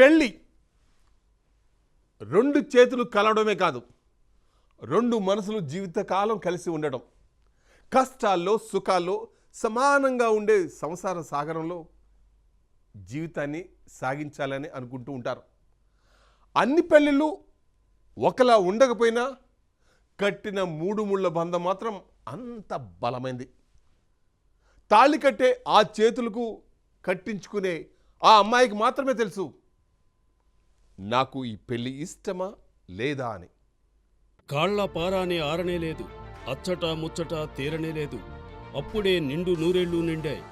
పెళ్ళి రెండు చేతులు కలవడమే కాదు, రెండు మనసులు జీవితకాలం కలిసి ఉండడం, కష్టాల్లో సుఖాల్లో సమానంగా ఉండే సంసార సాగరంలో జీవితాన్ని సాగించాలని అనుకుంటూ ఉంటారు. అన్ని పెళ్ళిళ్ళు ఒకలా ఉండకపోయినా కట్టిన మూడు ముళ్ళ బంధం మాత్రం అంత బలమైంది. తాళి కట్టే ఆ చేతులకు కట్టించుకునే ఆ అమ్మాయికి మాత్రమే తెలుసు నాకు ఈ పెళ్లి ఇష్టమా లేదా అని. కాళ్ల పారాని ఆరనే లేదు, అచ్చట ముచ్చట తీరనే లేదు. అప్పుడే నిండు నూరేళ్లు నిండాయి.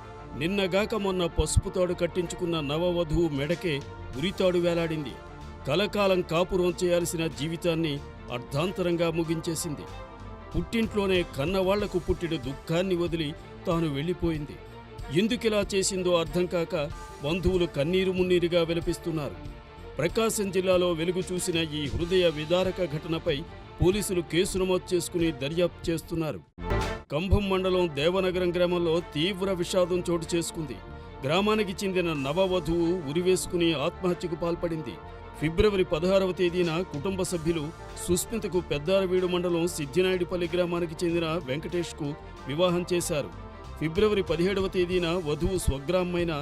నిన్నగాక మొన్న పసుపుతాడు కట్టించుకున్న నవవధువు మెడకే ఉరితాడు వేలాడింది. కలకాలం కాపురం చేయాల్సిన జీవితాన్ని అర్ధాంతరంగా ముగించేసింది. పుట్టింట్లోనే కన్నవాళ్లకు పుట్టిన దుఃఖాన్ని వదిలి తాను వెళ్ళిపోయింది. ఎందుకిలా చేసిందో అర్థం కాక బంధువులు కన్నీరు మున్నీరుగా విలపిస్తున్నారు. ప్రకాశం జిల్లాలో వెలుగు చూసిన ఈ హృదయ విదారక ఘటనపై పోలీసులు కేసు నమోదు చేసుకుని దర్యాప్తు చేస్తున్నారు. కంభం మండలం దేవనగరం గ్రామంలో తీవ్ర విషాదం చోటు చేసుకుంది. గ్రామానికి చెందిన నవవధువు ఉరివేసుకుని ఆత్మహత్యకు పాల్పడింది. ఫిబ్రవరి 16వ తేదీన కుటుంబ సభ్యులు సుస్మితకు పెద్దారవీడు మండలం సిద్ధినాయుడిపల్లి గ్రామానికి చెందిన వెంకటేష్కు వివాహం చేశారు. ఫిబ్రవరి 17వ తేదీన వధువు స్వగ్రామమైన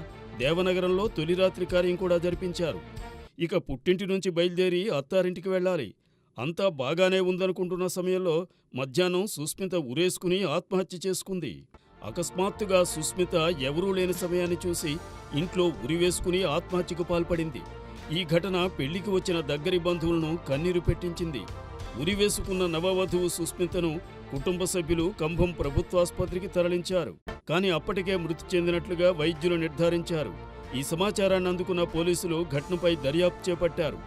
దేవనగరంలో తొలి రాత్రి కార్యం కూడా జరిపించారు. ఇక పుట్టింటి నుంచి బయలుదేరి అత్తారింటికి వెళ్ళాలి. అంతా బాగానే ఉందనుకుంటున్న సమయంలో మధ్యాహ్నం సుస్మిత ఉరేసుకుని ఆత్మహత్య చేసుకుంది. అకస్మాత్తుగా సుస్మిత ఎవరూ లేని సమయాన్ని చూసి ఇంట్లో ఉరివేసుకుని ఆత్మహత్యకు పాల్పడింది. ఈ ఘటన పెళ్లికి వచ్చిన దగ్గరి బంధువులను కన్నీరు పెట్టించింది. ఉరివేసుకున్న నవవధువు సుస్మితను కుటుంబ సభ్యులు కంభం ప్రభుత్వాసుపత్రికి తరలించారు. కానీ అప్పటికే మృతి చెందినట్లుగా వైద్యులు నిర్ధారించారు. ఈ సమాచారాన్ని అందుకున్న పోలీసులు ఘటనపై దర్యాప్తు చేపట్టారు.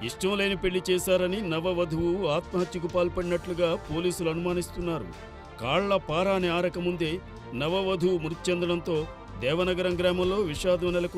ఇష్టం లేని పెళ్లి చేశారని నవవధువు ఆత్మహత్యకు పాల్పడినట్లుగా పోలీసులు అనుమానిస్తున్నారు. కాళ్ల పారాని ఆరకముందే నవవధువు మృతి చెందడంతో దేవనగరం గ్రామంలో విషాదం నెలకొంది.